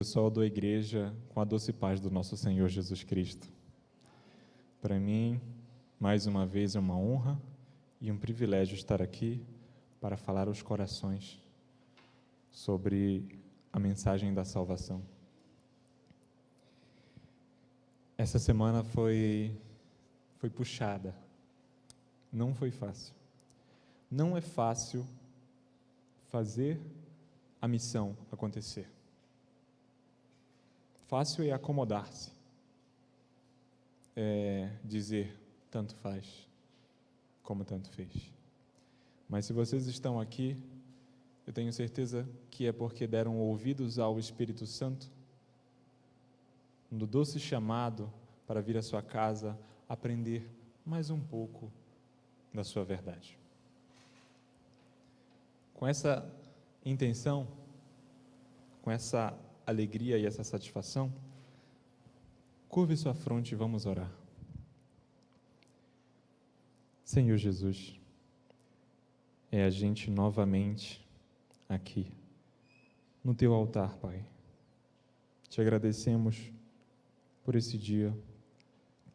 Pessoal da igreja, com a doce paz do nosso Senhor Jesus Cristo. Para mim, mais uma vez é uma honra e um privilégio estar aqui para falar aos corações sobre a mensagem da salvação. Essa semana foi puxada, não foi fácil. Não é fácil fazer a missão acontecer. Fácil é acomodar-se, dizer tanto faz, como tanto fez. Mas se vocês estão aqui, eu tenho certeza que é porque deram ouvidos ao Espírito Santo, no doce chamado para vir à sua casa aprender mais um pouco da sua verdade. Com essa intenção, com essa alegria e essa satisfação, curve sua fronte e vamos orar. Senhor Jesus, é a gente novamente aqui, no Teu altar, Pai. Te agradecemos por esse dia,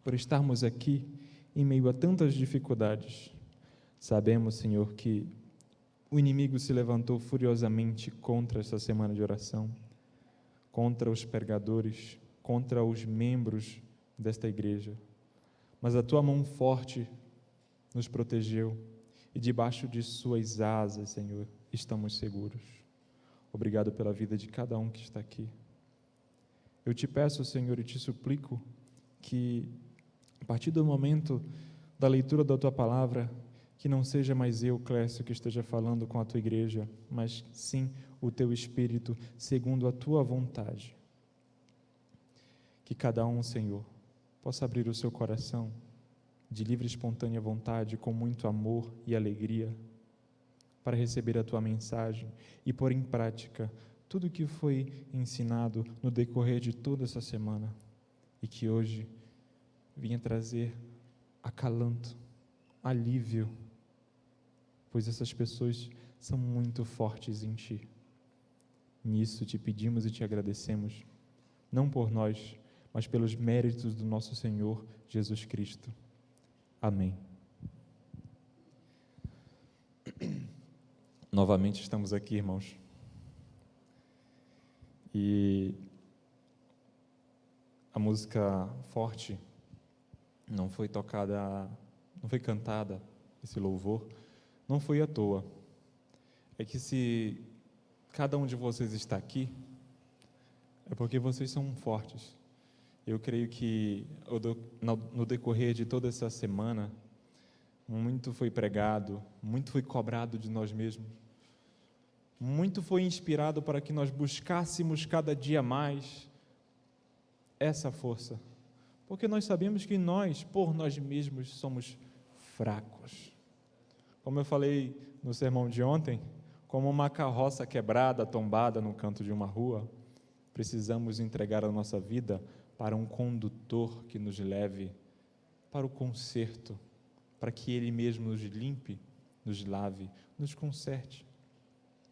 por estarmos aqui em meio a tantas dificuldades. Sabemos, Senhor, que o inimigo se levantou furiosamente contra essa semana de oração, contra os pregadores, contra os membros desta igreja. Mas a Tua mão forte nos protegeu e debaixo de Suas asas, Senhor, estamos seguros. Obrigado pela vida de cada um que está aqui. Eu te peço, Senhor, e te suplico que, a partir do momento da leitura da Tua palavra, que não seja mais eu, Clécio, que esteja falando com a Tua igreja, mas sim o Teu Espírito, segundo a Tua vontade. Que cada um, Senhor, possa abrir o seu coração de livre e espontânea vontade, com muito amor e alegria, para receber a Tua mensagem e pôr em prática tudo o que foi ensinado no decorrer de toda essa semana e que hoje vinha trazer acalanto, alívio, pois essas pessoas são muito fortes em Ti. Nisso te pedimos e te agradecemos, não por nós, mas pelos méritos do nosso Senhor Jesus Cristo. Amém. Novamente estamos aqui, irmãos. E a música forte não foi tocada, não foi cantada, esse louvor, não foi à toa. É que se cada um de vocês está aqui, é porque vocês são fortes. Eu creio que no decorrer de toda essa semana, muito foi pregado, muito foi cobrado de nós mesmos, muito foi inspirado para que nós buscássemos cada dia mais essa força, porque nós sabemos que nós, por nós mesmos, somos fracos. Como eu falei no sermão de ontem, como uma carroça quebrada, tombada no canto de uma rua, precisamos entregar a nossa vida para um condutor que nos leve para o conserto, para que Ele mesmo nos limpe, nos lave, nos conserte,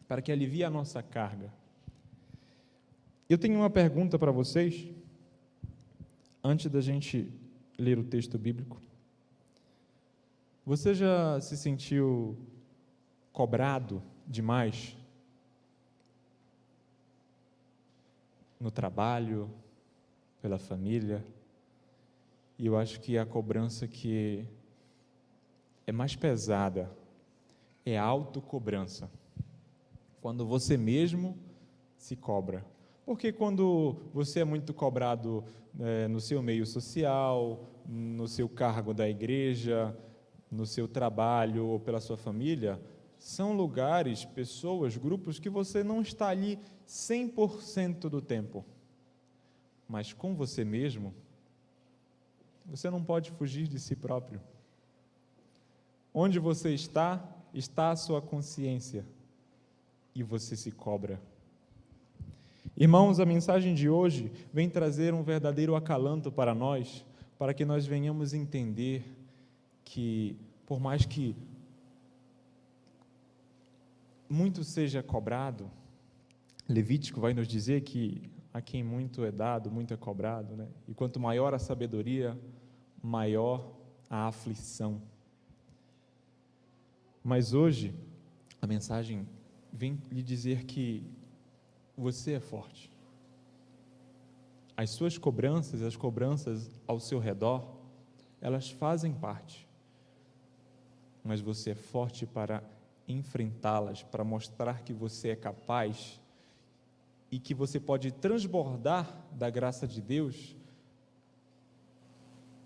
para que alivie a nossa carga. Eu tenho uma pergunta para vocês, antes da gente ler o texto bíblico. Você já se sentiu cobrado demais no trabalho, pela família? E eu acho que a cobrança que é mais pesada é a autocobrança, quando você mesmo se cobra. Porque quando você é muito cobrado no seu meio social, no seu cargo da igreja, no seu trabalho ou pela sua família, são lugares, pessoas, grupos que você não está ali 100% do tempo. Mas com você mesmo, você não pode fugir de si próprio. Onde você está a sua consciência e você se cobra. Irmãos, a mensagem de hoje vem trazer um verdadeiro acalanto para nós, para que nós venhamos entender que, por mais que muito seja cobrado, Levítico vai nos dizer que a quem muito é dado, muito é cobrado, né? E quanto maior a sabedoria, maior a aflição. Mas hoje, a mensagem vem lhe dizer que você é forte. As suas cobranças, as cobranças ao seu redor, elas fazem parte. Mas você é forte para enfrentá-las, para mostrar que você é capaz e que você pode transbordar da graça de Deus,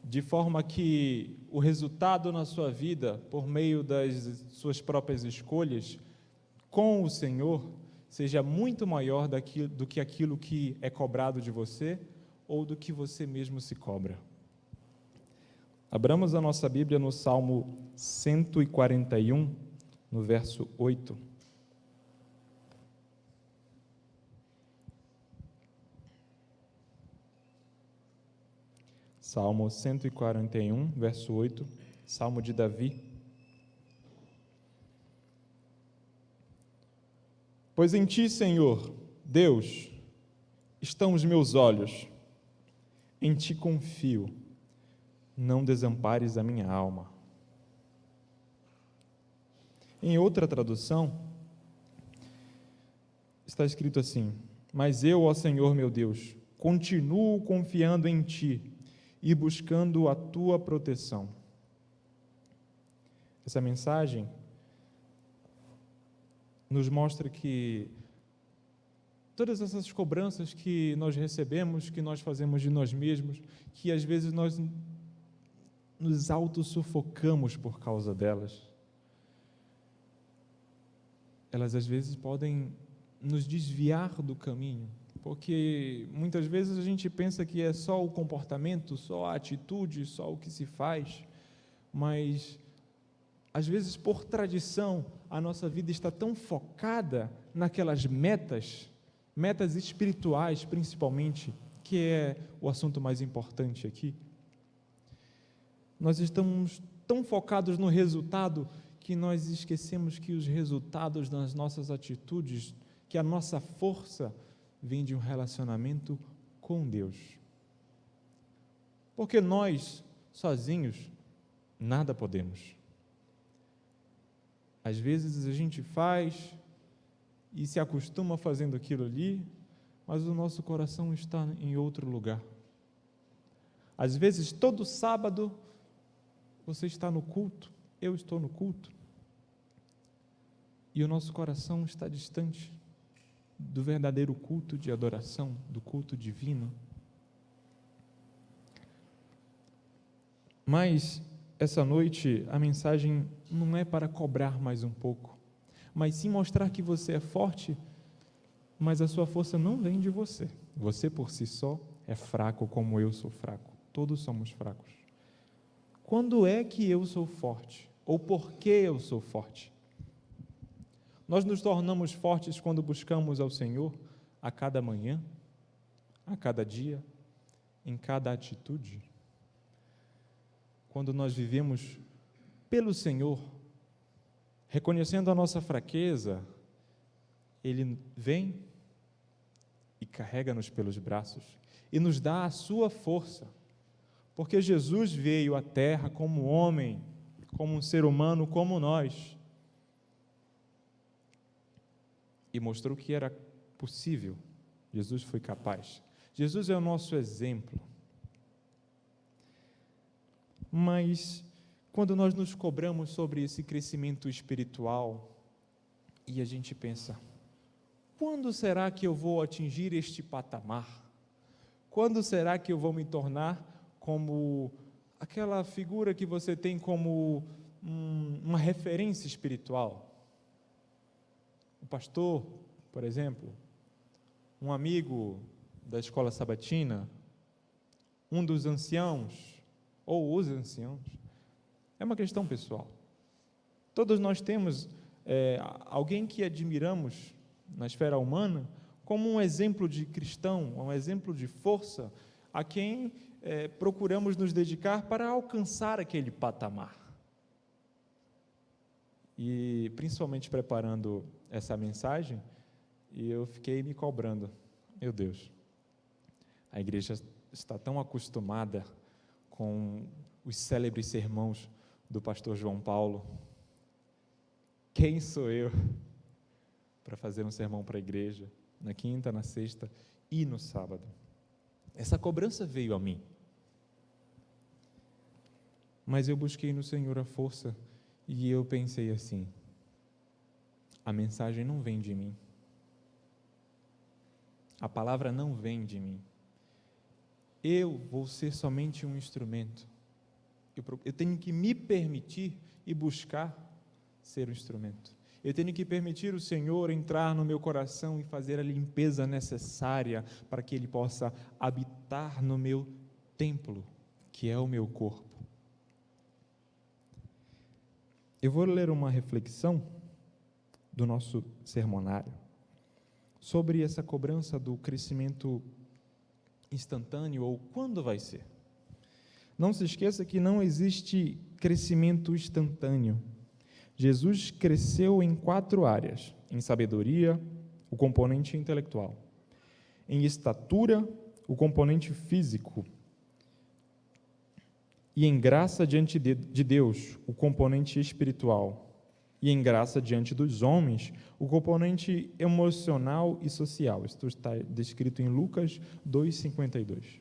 de forma que o resultado na sua vida, por meio das suas próprias escolhas, com o Senhor, seja muito maior do que aquilo que é cobrado de você ou do que você mesmo se cobra. Abramos a nossa Bíblia no Salmo 141, no verso 8. Salmo 141, verso 8, Salmo de Davi. Pois em ti, Senhor, Deus, estão os meus olhos, em ti confio, não desampares a minha alma. Em outra tradução, está escrito assim: mas eu, ó Senhor meu Deus, continuo confiando em ti e buscando a tua proteção. Essa mensagem nos mostra que todas essas cobranças que nós recebemos, que nós fazemos de nós mesmos, que às vezes nós nos autossufocamos por causa delas, elas às vezes podem nos desviar do caminho, porque muitas vezes a gente pensa que é só o comportamento, só a atitude, só o que se faz, mas às vezes por tradição a nossa vida está tão focada naquelas metas espirituais principalmente, que é o assunto mais importante aqui. Nós estamos tão focados no resultado que nós esquecemos que os resultados das nossas atitudes, que a nossa força vem de um relacionamento com Deus. Porque nós, sozinhos, nada podemos. Às vezes a gente faz e se acostuma fazendo aquilo ali, mas o nosso coração está em outro lugar. Às vezes, todo sábado, você está no culto, eu estou no culto, e o nosso coração está distante do verdadeiro culto de adoração, do culto divino. Mas, essa noite, a mensagem não é para cobrar mais um pouco, mas sim mostrar que você é forte, mas a sua força não vem de você. Você por si só é fraco como eu sou fraco. Todos somos fracos. Quando é que eu sou forte? Ou por que eu sou forte? Nós nos tornamos fortes quando buscamos ao Senhor a cada manhã, a cada dia, em cada atitude. Quando nós vivemos pelo Senhor, reconhecendo a nossa fraqueza, Ele vem e carrega-nos pelos braços e nos dá a sua força, porque Jesus veio à terra como homem, como um ser humano como nós, e mostrou que era possível. Jesus foi capaz. Jesus é o nosso exemplo. Mas quando nós nos cobramos sobre esse crescimento espiritual e a gente pensa: quando será que eu vou atingir este patamar? Quando será que eu vou me tornar como aquela figura que você tem como uma referência espiritual? O pastor, por exemplo, um amigo da escola sabatina, um dos anciãos, ou os anciãos. É uma questão pessoal. Todos nós temos alguém que admiramos na esfera humana como um exemplo de cristão, um exemplo de força, a quem procuramos nos dedicar para alcançar aquele patamar. E principalmente preparando essa mensagem, eu fiquei me cobrando: meu Deus, A igreja está tão acostumada com os célebres sermões do pastor João Paulo. Quem sou eu para fazer um sermão para a igreja, na quinta, na sexta e no sábado? Essa cobrança veio a mim. Mas eu busquei no Senhor a força e eu pensei assim: a mensagem não vem de mim. A palavra não vem de mim. Eu vou ser somente um instrumento. Eu tenho que me permitir e buscar ser um instrumento. Eu tenho que permitir o Senhor entrar no meu coração e fazer a limpeza necessária para que Ele possa habitar no meu templo, que é o meu corpo. Eu vou ler uma reflexão do nosso sermonário sobre essa cobrança do crescimento instantâneo, ou quando vai ser. Não se esqueça que não existe crescimento instantâneo. Jesus cresceu em 4 áreas: em sabedoria, o componente intelectual; em estatura, o componente físico; e em graça diante de Deus, o componente espiritual; e em graça diante dos homens, o componente emocional e social. Isto está descrito em Lucas 2,52.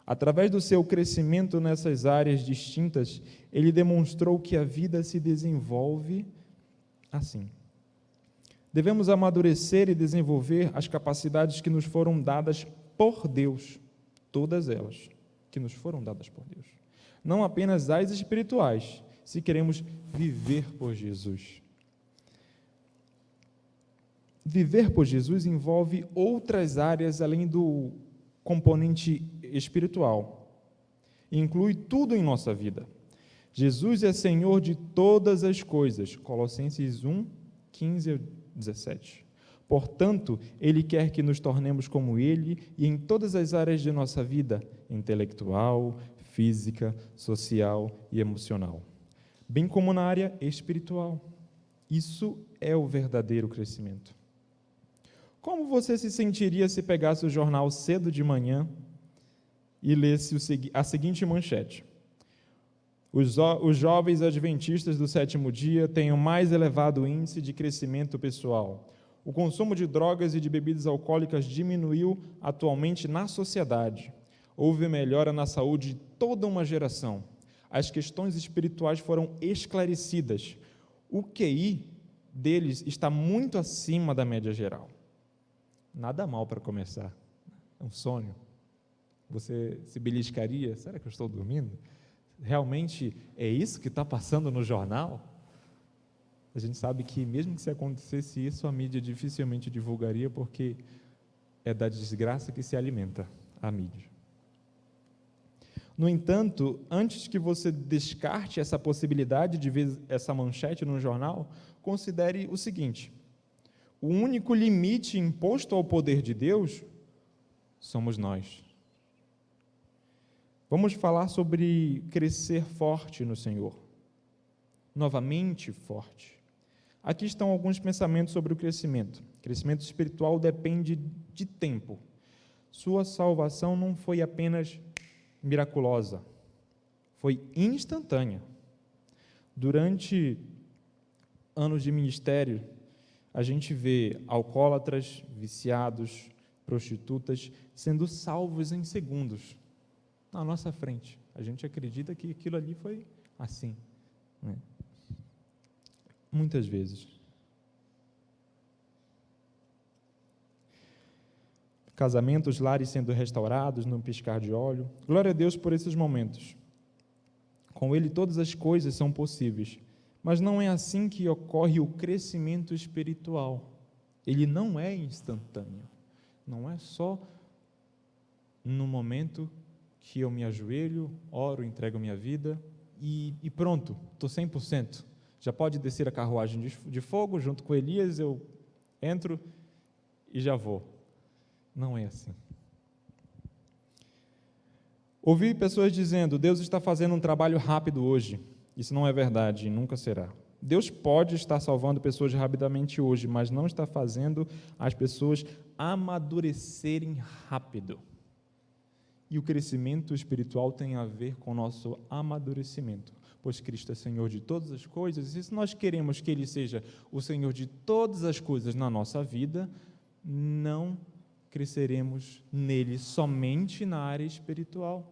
Através do seu crescimento nessas áreas distintas, ele demonstrou que a vida se desenvolve assim. Devemos amadurecer e desenvolver as capacidades que nos foram dadas por Deus, todas elas que nos foram dadas por Deus, não apenas as espirituais, se queremos viver por Jesus. Viver por Jesus envolve outras áreas além do componente espiritual. Inclui tudo em nossa vida. Jesus é Senhor de todas as coisas. Colossenses 1, 15 a 17. Portanto, Ele quer que nos tornemos como Ele e em todas as áreas de nossa vida, intelectual, física, social e emocional, bem como na área espiritual. Isso é o verdadeiro crescimento. Como você se sentiria se pegasse o jornal cedo de manhã e lesse a seguinte manchete: os jovens adventistas do 7º dia têm o mais elevado índice de crescimento pessoal. O consumo de drogas e de bebidas alcoólicas diminuiu atualmente na sociedade. Houve melhora na saúde de toda uma geração. As questões espirituais foram esclarecidas. O QI deles está muito acima da média geral. Nada mal para começar. É um sonho. Você se beliscaria? Será que eu estou dormindo? Realmente é isso que está passando no jornal? A gente sabe que mesmo que se acontecesse isso, a mídia dificilmente divulgaria, porque é da desgraça que se alimenta a mídia. No entanto, antes que você descarte essa possibilidade de ver essa manchete no jornal, considere o seguinte: o único limite imposto ao poder de Deus somos nós. Vamos falar sobre crescer forte no Senhor. Novamente forte. Aqui estão alguns pensamentos sobre o crescimento. Crescimento espiritual depende de tempo. Sua salvação não foi apenas miraculosa, foi instantânea. Durante anos de ministério, a gente vê alcoólatras, viciados, prostitutas sendo salvos em segundos, na nossa frente. A gente acredita que aquilo ali foi assim, né? Muitas vezes. Casamentos, lares sendo restaurados num piscar de olho. Glória a Deus por esses momentos. Com Ele todas as coisas são possíveis. Mas não é assim que ocorre o crescimento espiritual. Ele não é instantâneo. Não é só no momento que eu me ajoelho, oro, entrego minha vida e pronto, estou 100%. Já pode descer a carruagem de fogo, junto com Elias, eu entro e já vou. Não é assim. Ouvi pessoas dizendo: Deus está fazendo um trabalho rápido hoje. Isso não é verdade e nunca será. Deus pode estar salvando pessoas rapidamente hoje, mas não está fazendo as pessoas amadurecerem rápido. E o crescimento espiritual tem a ver com o nosso amadurecimento, pois Cristo é Senhor de todas as coisas, e se nós queremos que Ele seja o Senhor de todas as coisas na nossa vida, não cresceremos nele somente na área espiritual.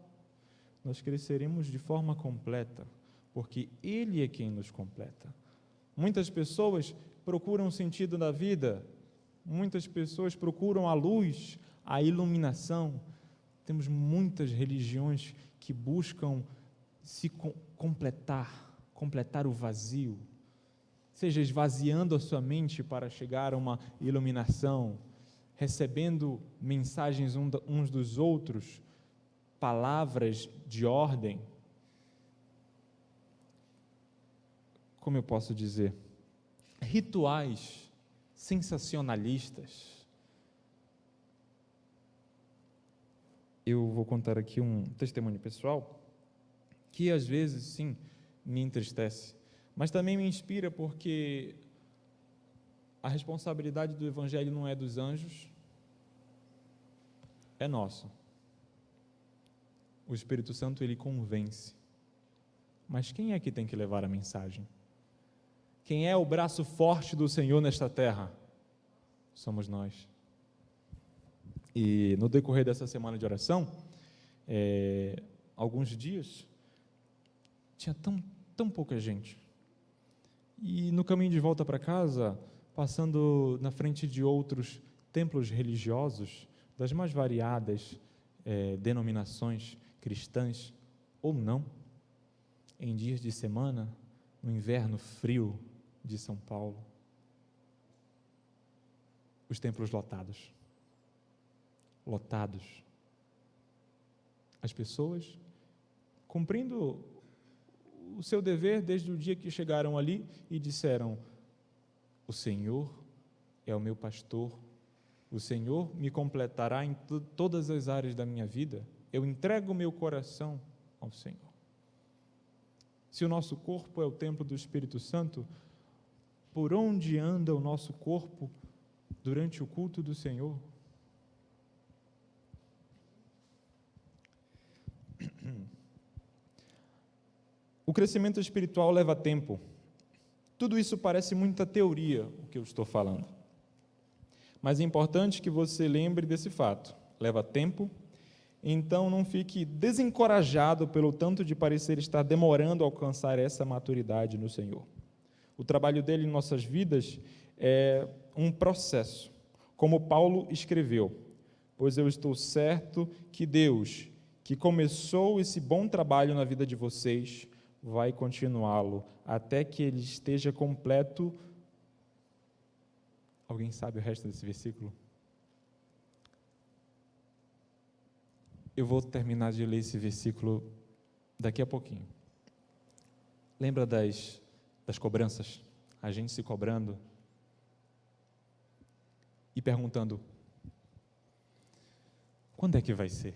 Nós cresceremos de forma completa, porque Ele é quem nos completa. Muitas pessoas procuram sentido da vida, muitas pessoas procuram a luz, a iluminação. Temos muitas religiões que buscam se completar o vazio, seja esvaziando a sua mente para chegar a uma iluminação, recebendo mensagens uns dos outros, palavras de ordem. Como eu posso dizer? Rituais sensacionalistas. Eu vou contar aqui um testemunho pessoal que às vezes, sim, me entristece, mas também me inspira, porque a responsabilidade do Evangelho não é dos anjos, é nossa. O Espírito Santo, ele convence. Mas quem é que tem que levar a mensagem? Quem é o braço forte do Senhor nesta terra? Somos nós. E no decorrer dessa semana de oração, alguns dias, tinha tão pouca gente. E no caminho de volta para casa, passando na frente de outros templos religiosos, das mais variadas denominações cristãs, ou não, em dias de semana, no inverno frio de São Paulo, os templos lotados. As pessoas cumprindo o seu dever desde o dia que chegaram ali e disseram: o Senhor é o meu pastor, o Senhor me completará em todas as áreas da minha vida, eu entrego o meu coração ao Senhor. Se o nosso corpo é o templo do Espírito Santo, por onde anda o nosso corpo durante o culto do Senhor? O crescimento espiritual leva tempo. Tudo isso parece muita teoria, o que eu estou falando. Mas é importante que você lembre desse fato. Leva tempo, então não fique desencorajado pelo tanto de parecer estar demorando a alcançar essa maturidade no Senhor. O trabalho dele em nossas vidas é um processo, como Paulo escreveu: pois eu estou certo que Deus, que começou esse bom trabalho na vida de vocês, vai continuá-lo até que ele esteja completo. Alguém sabe o resto desse versículo? Eu vou terminar de ler esse versículo daqui a pouquinho. Lembra das cobranças? A gente se cobrando e perguntando: quando é que vai ser?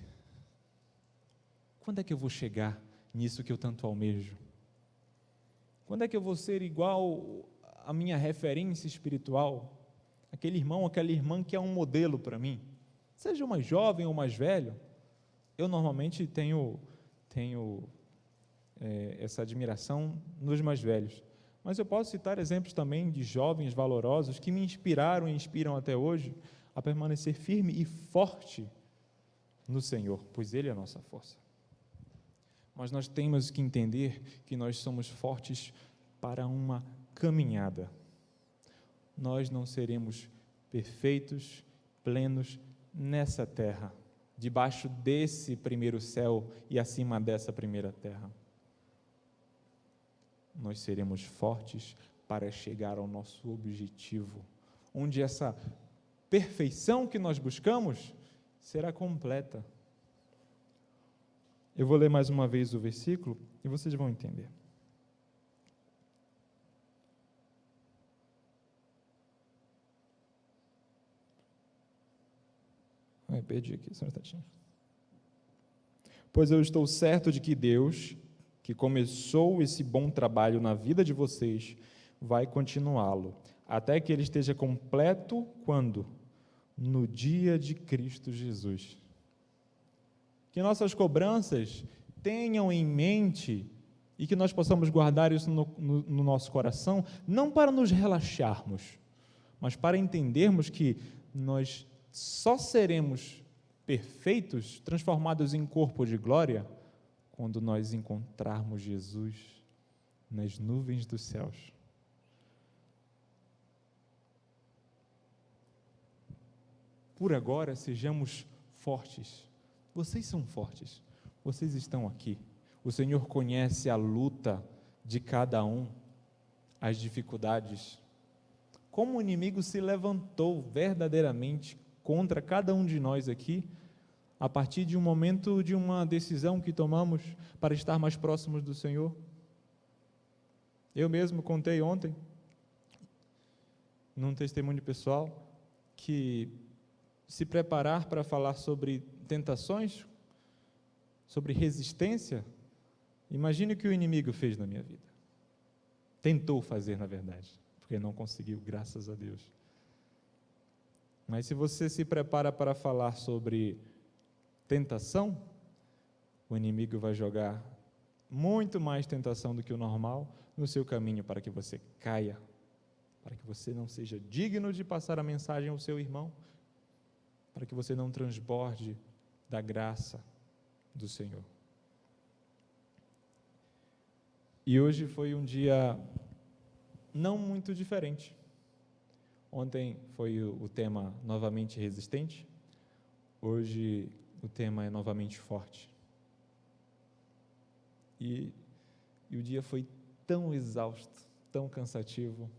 Quando é que eu vou chegar nisso que eu tanto almejo? Quando é que eu vou ser igual à minha referência espiritual? Aquele irmão, aquela irmã que é um modelo para mim, seja mais jovem ou mais velho. Eu normalmente tenho essa admiração nos mais velhos, mas eu posso citar exemplos também de jovens valorosos que me inspiraram e inspiram até hoje a permanecer firme e forte no Senhor, pois Ele é a nossa força. Mas nós temos que entender que nós somos fortes para uma caminhada. Nós não seremos perfeitos, plenos nessa terra, debaixo desse primeiro céu e acima dessa primeira terra. Nós seremos fortes para chegar ao nosso objetivo, onde essa perfeição que nós buscamos será completa. Eu vou ler mais uma vez o versículo e vocês vão entender. Perdi aqui, só um instantinho. Pois eu estou certo de que Deus, que começou esse bom trabalho na vida de vocês, vai continuá-lo, até que ele esteja completo, quando? No dia de Cristo Jesus. que nossas cobranças tenham em mente e que nós possamos guardar isso no nosso coração, não para nos relaxarmos, mas para entendermos que nós só seremos perfeitos, transformados em corpo de glória, quando nós encontrarmos Jesus nas nuvens dos céus. Por agora, sejamos fortes. Vocês são fortes. Vocês estão aqui. O Senhor conhece a luta de cada um, as dificuldades. Como o inimigo se levantou verdadeiramente contra cada um de nós aqui, a partir de um momento, de uma decisão que tomamos para estar mais próximos do Senhor. Eu mesmo contei ontem, num testemunho pessoal, que se preparar para falar sobre tentações, sobre resistência, imagine o que o inimigo fez na minha vida. Tentou fazer, na verdade, porque não conseguiu, graças a Deus. Mas se você se prepara para falar sobre tentação, o inimigo vai jogar muito mais tentação do que o normal no seu caminho para que você caia, para que você não seja digno de passar a mensagem ao seu irmão, para que você não transborde da graça do Senhor. E hoje foi um dia não muito diferente. Ontem foi o tema novamente resistente, hoje o tema é novamente forte. E o dia foi tão exausto, tão cansativo,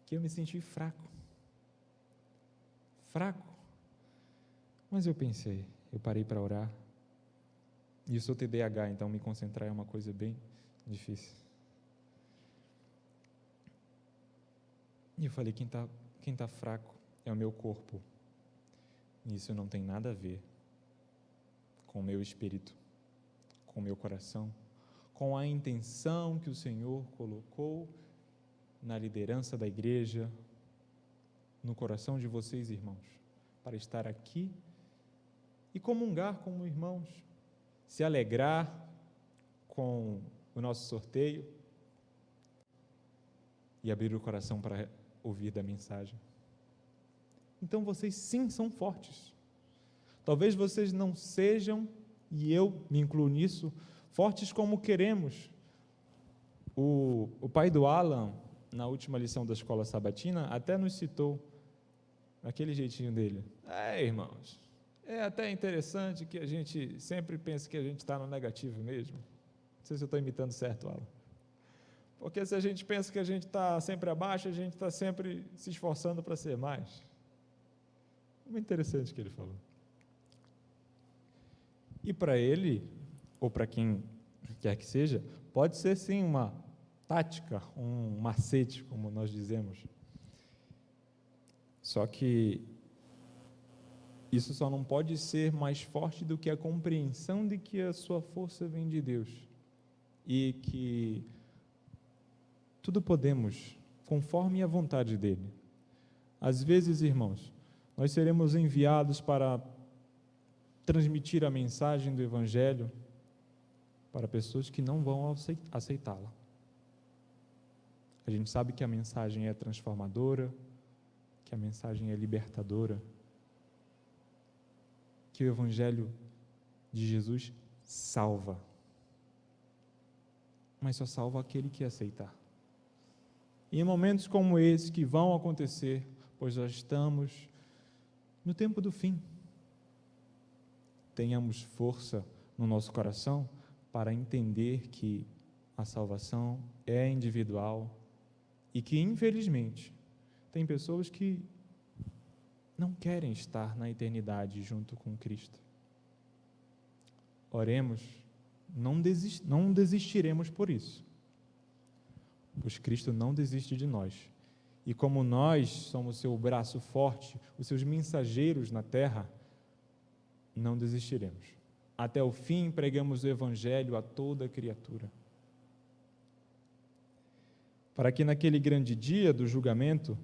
que eu me senti fraco. Mas eu pensei, eu parei para orar, e eu sou TDAH, então me concentrar é uma coisa bem difícil. E eu falei, quem tá fraco é o meu corpo. Isso não tem nada a ver com o meu espírito, com o meu coração, com a intenção que o Senhor colocou na liderança da igreja, no coração de vocês, irmãos, para estar aqui e comungar como irmãos, se alegrar com o nosso sorteio e abrir o coração para ouvir da mensagem. Então vocês sim são fortes. Talvez vocês não sejam, e eu me incluo nisso, fortes como queremos. O pai do Alan, na última lição da escola sabatina, até nos citou, naquele jeitinho dele. Irmãos, é até interessante que a gente sempre pense que a gente está no negativo mesmo. Não sei se eu estou imitando certo, Alan. Porque se a gente pensa que a gente está sempre abaixo, a gente está sempre se esforçando para ser mais. Muito interessante o que ele falou. E para ele, ou para quem quer que seja, pode ser sim uma tática, um macete, como nós dizemos. Só que isso só não pode ser mais forte do que a compreensão de que a sua força vem de Deus e que tudo podemos conforme a vontade dele. Às vezes, irmãos, nós seremos enviados para transmitir a mensagem do Evangelho para pessoas que não vão aceitá-la. A gente sabe que a mensagem é transformadora, que a mensagem é libertadora, que o Evangelho de Jesus salva, mas só salva aquele que aceitar. E em momentos como esse que vão acontecer, pois já estamos no tempo do fim, tenhamos força no nosso coração para entender que a salvação é individual e que, infelizmente, tem pessoas que não querem estar na eternidade junto com Cristo. Oremos, não desistiremos por isso, pois Cristo não desiste de nós. E como nós somos seu braço forte, os seus mensageiros na terra, não desistiremos. Até o fim pregamos o Evangelho a toda criatura. Para que naquele grande dia do julgamento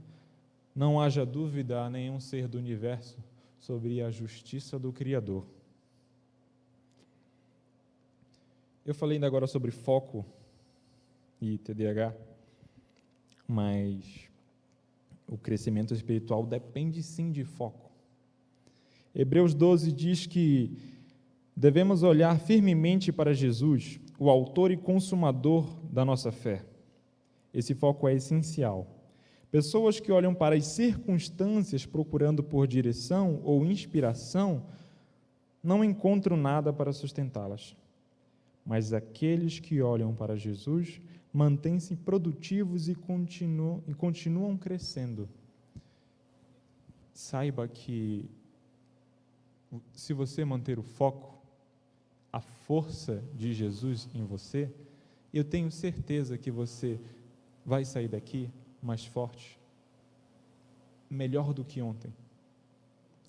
não haja dúvida a nenhum ser do universo sobre a justiça do Criador. Eu falei ainda agora sobre foco e TDAH, mas o crescimento espiritual depende sim de foco. Hebreus 12 diz que devemos olhar firmemente para Jesus, o autor e consumador da nossa fé. Esse foco é essencial. Pessoas que olham para as circunstâncias procurando por direção ou inspiração não encontram nada para sustentá-las. Mas aqueles que olham para Jesus mantêm-se produtivos e continuam crescendo. Saiba que, se você manter o foco, a força de Jesus em você, eu tenho certeza que você vai sair daqui mais forte, melhor do que ontem.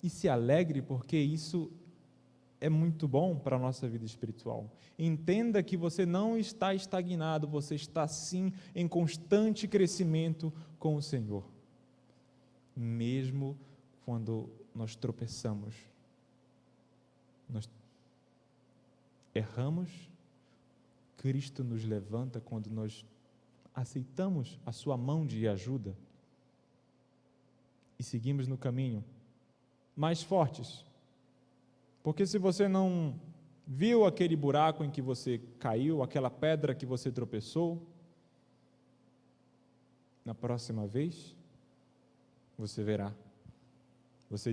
E se alegre, porque isso é muito bom para a nossa vida espiritual. Entenda que você não está estagnado, você está sim em constante crescimento com o Senhor. Mesmo quando nós tropeçamos, nós erramos, Cristo nos levanta quando nós aceitamos a sua mão de ajuda e seguimos no caminho mais fortes. Porque se você não viu aquele buraco em que você caiu, aquela pedra que você tropeçou, na próxima vez, você verá. Você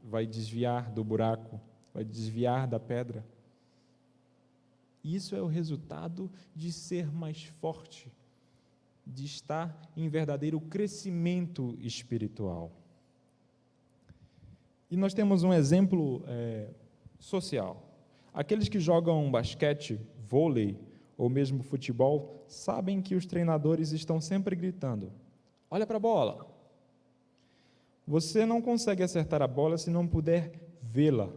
vai desviar do buraco, vai desviar da pedra. Isso é o resultado de ser mais forte, de estar em verdadeiro crescimento espiritual. E nós temos um exemplo social. Aqueles que jogam basquete, vôlei ou mesmo futebol sabem que os treinadores estão sempre gritando: olha para a bola. Você não consegue acertar a bola se não puder vê-la.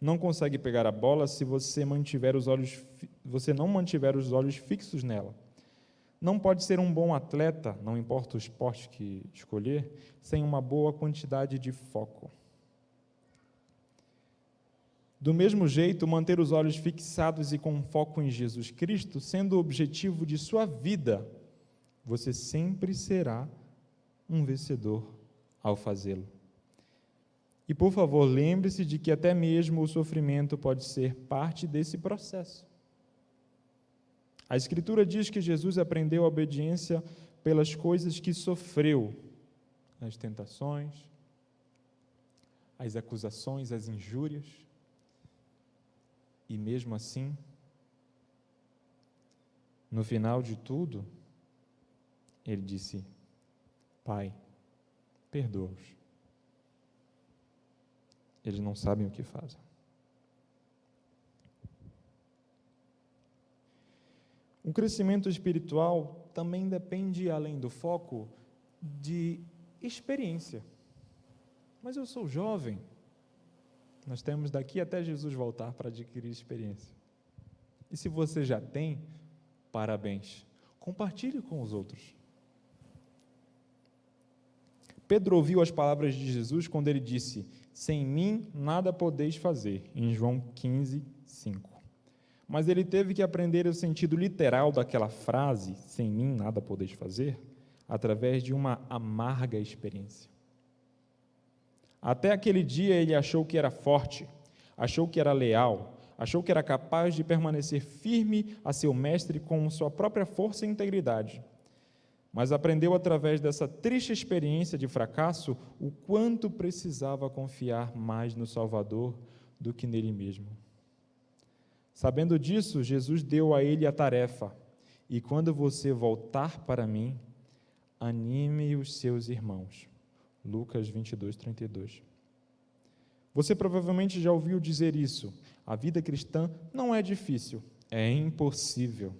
Não consegue pegar a bola se você não mantiver os olhos fixos nela. Não pode ser um bom atleta, não importa o esporte que escolher, sem uma boa quantidade de foco. Do mesmo jeito, manter os olhos fixados e com foco em Jesus Cristo, sendo o objetivo de sua vida, você sempre será um vencedor ao fazê-lo. E, por favor, lembre-se de que até mesmo o sofrimento pode ser parte desse processo. A Escritura diz que Jesus aprendeu a obediência pelas coisas que sofreu, as tentações, as acusações, as injúrias. E mesmo assim, no final de tudo, ele disse: Pai, perdoa-os. Eles não sabem o que fazem. O crescimento espiritual também depende, além do foco, de experiência. Mas eu sou jovem. Nós temos daqui até Jesus voltar para adquirir experiência. E se você já tem, parabéns. Compartilhe com os outros. Pedro ouviu as palavras de Jesus quando ele disse: sem mim nada podeis fazer, em João 15, 5. Mas ele teve que aprender o sentido literal daquela frase, sem mim nada podeis fazer, através de uma amarga experiência. Até aquele dia ele achou que era forte, achou que era leal, achou que era capaz de permanecer firme a seu mestre com sua própria força e integridade. Mas aprendeu através dessa triste experiência de fracasso o quanto precisava confiar mais no Salvador do que nele mesmo. Sabendo disso, Jesus deu a ele a tarefa: e quando você voltar para mim, anime os seus irmãos. Lucas 22, 32. Você provavelmente já ouviu dizer isso: a vida cristã não é difícil, é impossível.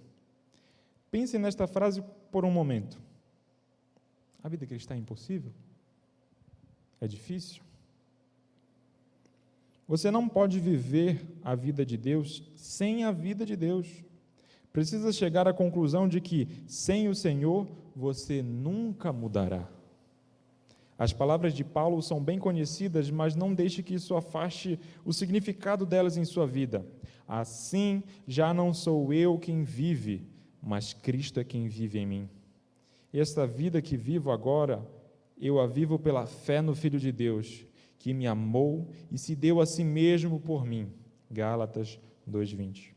Pense nesta frase por um momento. A vida cristã é impossível? É difícil? Você não pode viver a vida de Deus sem a vida de Deus. Precisa chegar à conclusão de que, sem o Senhor, você nunca mudará. As palavras de Paulo são bem conhecidas, mas não deixe que isso afaste o significado delas em sua vida. Assim, já não sou eu quem vive, mas Cristo é quem vive em mim. Esta vida que vivo agora, eu a vivo pela fé no Filho de Deus, que me amou e se deu a si mesmo por mim. Gálatas 2:20.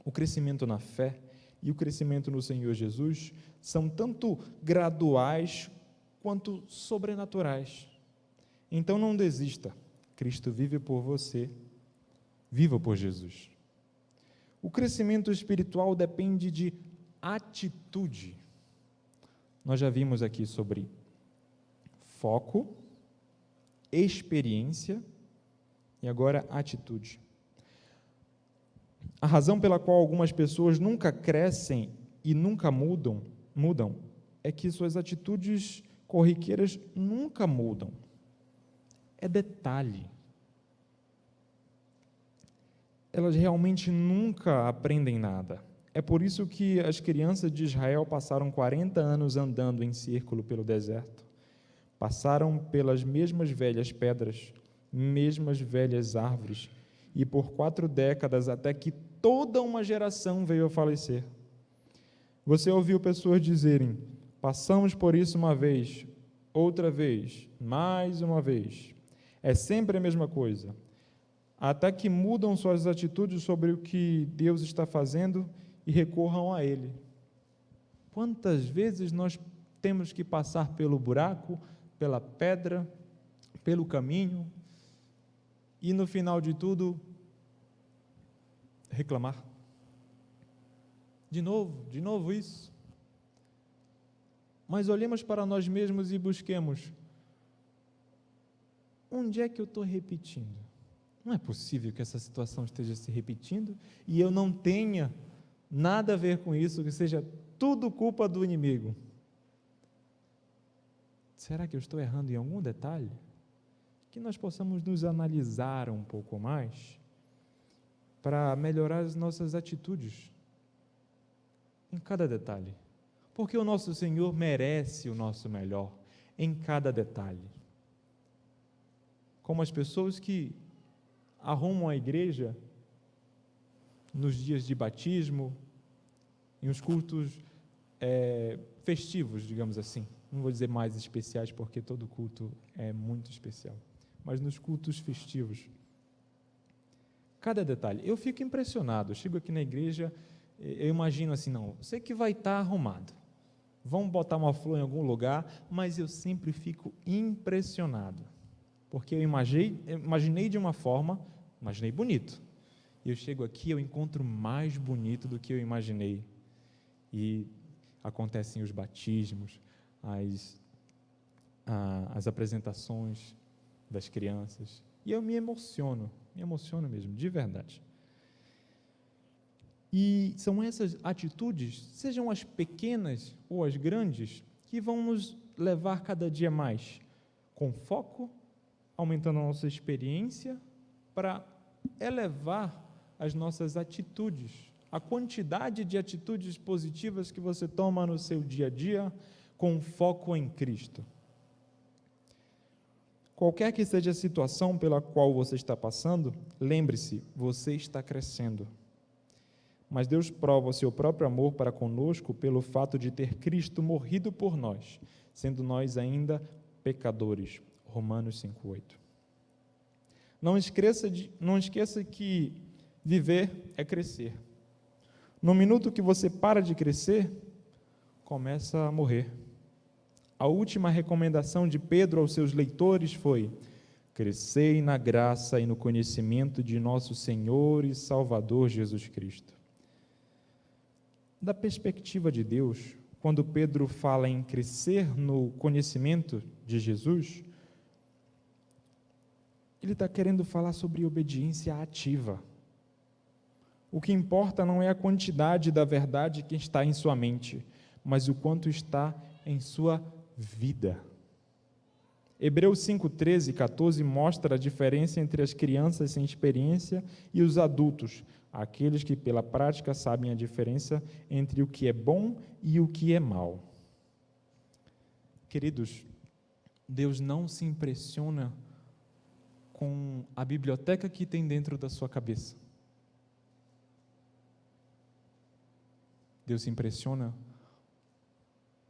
O crescimento na fé e o crescimento no Senhor Jesus são tanto graduais quanto sobrenaturais. Então não desista. Cristo vive por você. Viva por Jesus. O crescimento espiritual depende de atitude. Nós já vimos aqui sobre foco, experiência e agora atitude. A razão pela qual algumas pessoas nunca crescem e nunca mudam é que suas atitudes corriqueiras nunca mudam. É detalhe. Elas realmente nunca aprendem nada. É por isso que as crianças de Israel passaram 40 anos andando em círculo pelo deserto. Passaram pelas mesmas velhas pedras, mesmas velhas árvores, e por 4 décadas, até que toda uma geração veio a falecer. Você ouviu pessoas dizerem: passamos por isso uma vez, outra vez, mais uma vez. É sempre a mesma coisa. Até que mudam suas atitudes sobre o que Deus está fazendo e recorram a Ele. Quantas vezes nós temos que passar pelo buraco, pela pedra, pelo caminho, e no final de tudo, reclamar? De novo isso. Mas olhemos para nós mesmos e busquemos: onde é que eu estou repetindo? Não é possível que essa situação esteja se repetindo e eu não tenha nada a ver com isso, que seja tudo culpa do inimigo. Será que eu estou errando em algum detalhe? Que nós possamos nos analisar um pouco mais para melhorar as nossas atitudes em cada detalhe. Porque o nosso Senhor merece o nosso melhor em cada detalhe. Como as pessoas que arrumam a igreja nos dias de batismo, em uns cultos festivos, digamos assim. Não vou dizer mais especiais, porque todo culto é muito especial. Mas nos cultos festivos. Cada detalhe. Eu fico impressionado. Eu chego aqui na igreja, eu imagino assim, não, sei que vai estar arrumado. Vamos botar uma flor em algum lugar, mas eu sempre fico impressionado. Porque eu imaginei de uma forma, imaginei bonito. E eu chego aqui, eu encontro mais bonito do que eu imaginei. E acontecem os batismos, as apresentações das crianças. E eu me emociono mesmo, de verdade. E são essas atitudes, sejam as pequenas ou as grandes, que vão nos levar cada dia mais com foco, aumentando a nossa experiência, para elevar as nossas atitudes, a quantidade de atitudes positivas que você toma no seu dia a dia, com foco em Cristo. Qualquer que seja a situação pela qual você está passando, lembre-se, você está crescendo. Mas Deus prova o seu próprio amor para conosco pelo fato de ter Cristo morrido por nós, sendo nós ainda pecadores. Romanos 5:8. Não esqueça que viver é crescer. No minuto que você para de crescer, começa a morrer. A última recomendação de Pedro aos seus leitores foi: crescei na graça e no conhecimento de nosso Senhor e Salvador Jesus Cristo. Da perspectiva de Deus, quando Pedro fala em crescer no conhecimento de Jesus, ele está querendo falar sobre obediência ativa. O que importa não é a quantidade da verdade que está em sua mente, mas o quanto está em sua vida. Hebreus 5:13 e 14 mostra a diferença entre as crianças sem experiência e os adultos, aqueles que pela prática sabem a diferença entre o que é bom e o que é mal. Queridos, Deus não se impressiona com a biblioteca que tem dentro da sua cabeça. Deus se impressiona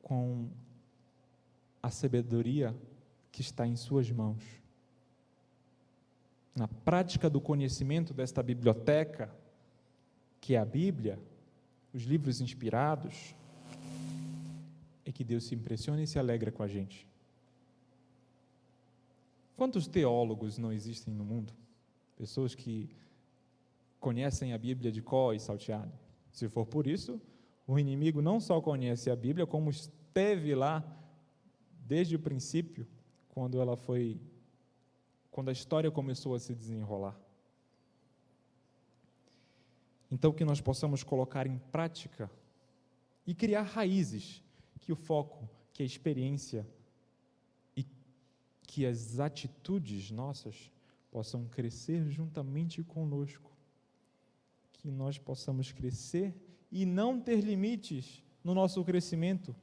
com a sabedoria que está em suas mãos. Na prática do conhecimento desta biblioteca, que é a Bíblia, os livros inspirados, é que Deus se impressiona e se alegra com a gente. Quantos teólogos não existem no mundo? Pessoas que conhecem a Bíblia de cor e salteado. Se for por isso, o inimigo não só conhece a Bíblia, como esteve lá desde o princípio, quando a história começou a se desenrolar. Então, que nós possamos colocar em prática e criar raízes, que o foco, que a experiência e que as atitudes nossas possam crescer juntamente conosco. Que nós possamos crescer e não ter limites no nosso crescimento,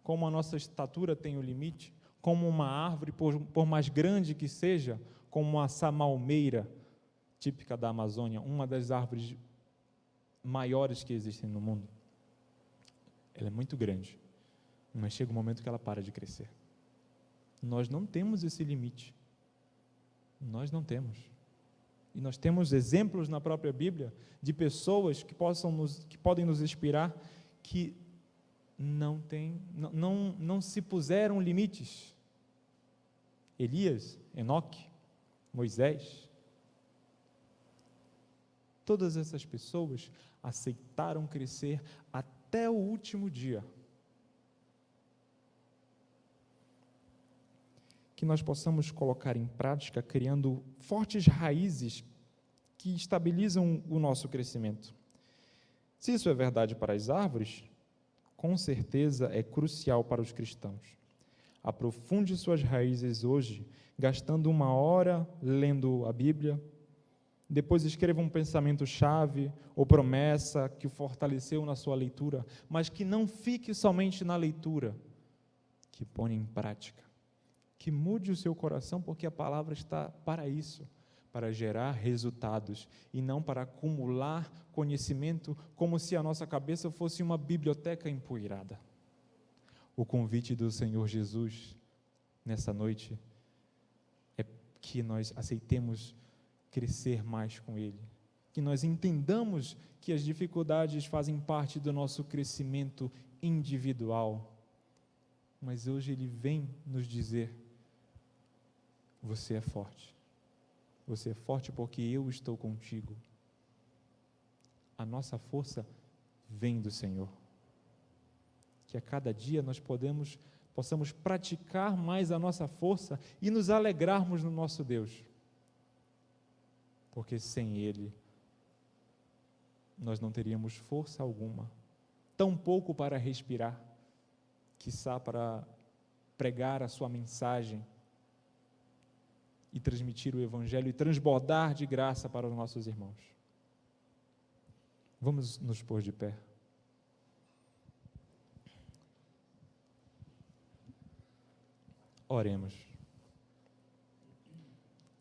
como a nossa estatura tem o limite, como uma árvore, por mais grande que seja, como a samalmeira, típica da Amazônia, uma das árvores maiores que existem no mundo. Ela é muito grande, mas chega um momento que ela para de crescer. Nós não temos esse limite. Nós não temos. E nós temos exemplos na própria Bíblia de pessoas que podem nos inspirar, que não se puseram limites. Elias, Enoque, Moisés. Todas essas pessoas aceitaram crescer até o último dia. Que nós possamos colocar em prática, criando fortes raízes que estabilizam o nosso crescimento. Se isso é verdade para as árvores, com certeza é crucial para os cristãos. Aprofunde suas raízes hoje, gastando 1 hora lendo a Bíblia. Depois escreva um pensamento-chave ou promessa que o fortaleceu na sua leitura, mas que não fique somente na leitura, que ponha em prática, que mude o seu coração, porque a palavra está para isso, para gerar resultados e não para acumular conhecimento, como se a nossa cabeça fosse uma biblioteca empoeirada. O convite do Senhor Jesus nessa noite é que nós aceitemos crescer mais com Ele, que nós entendamos que as dificuldades fazem parte do nosso crescimento individual, mas hoje Ele vem nos dizer: você é forte porque eu estou contigo. A nossa força vem do Senhor, que a cada dia nós possamos praticar mais a nossa força e nos alegrarmos no nosso Deus, porque sem Ele nós não teríamos força alguma, tampouco para respirar, quiçá para pregar a sua mensagem e transmitir o Evangelho e transbordar de graça para os nossos irmãos. Vamos nos pôr de pé. Oremos.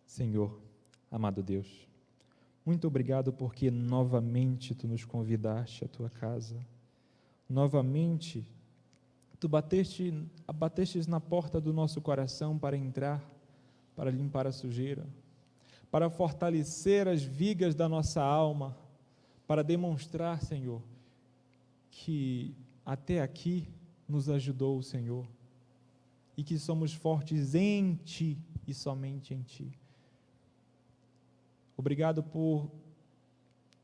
Senhor, amado Deus, muito obrigado porque novamente Tu nos convidaste à Tua casa. Novamente, Tu batestes na porta do nosso coração para entrar, para limpar a sujeira, para fortalecer as vigas da nossa alma, para demonstrar, Senhor, que até aqui nos ajudou o Senhor e que somos fortes em Ti e somente em Ti. Obrigado por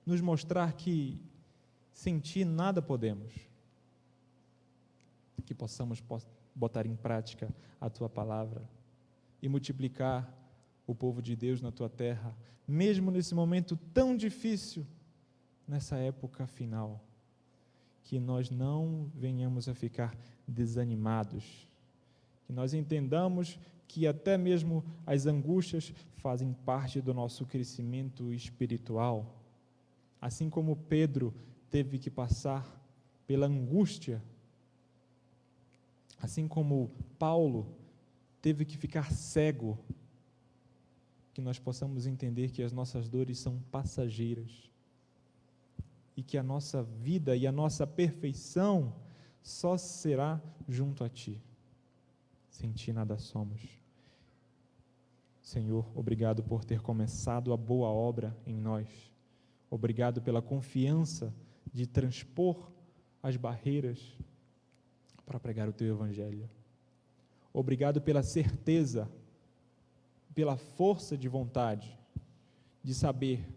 nos mostrar que sem Ti nada podemos, que possamos botar em prática a Tua palavra e multiplicar o povo de Deus na Tua terra, mesmo nesse momento tão difícil, nessa época final, que nós não venhamos a ficar desanimados, que nós entendamos que até mesmo as angústias fazem parte do nosso crescimento espiritual, assim como Pedro teve que passar pela angústia, assim como Paulo teve que ficar cego, que nós possamos entender que as nossas dores são passageiras e que a nossa vida e a nossa perfeição só será junto a Ti. Sem Ti nada somos. Senhor, obrigado por ter começado a boa obra em nós. Obrigado pela confiança de transpor as barreiras para pregar o Teu Evangelho. Obrigado pela certeza, pela força de vontade, de saber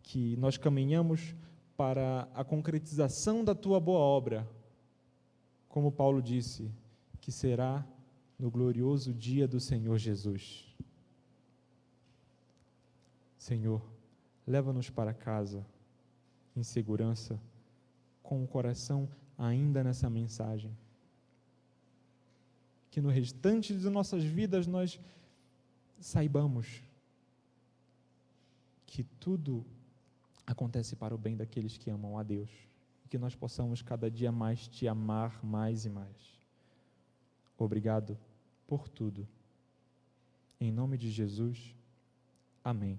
que nós caminhamos para a concretização da Tua boa obra, como Paulo disse, que será no glorioso dia do Senhor Jesus. Senhor, leva-nos para casa em segurança, com o coração ainda nessa mensagem. Que no restante de nossas vidas nós saibamos que tudo acontece para o bem daqueles que amam a Deus. E que nós possamos cada dia mais Te amar mais e mais. Obrigado por tudo. Em nome de Jesus, amém.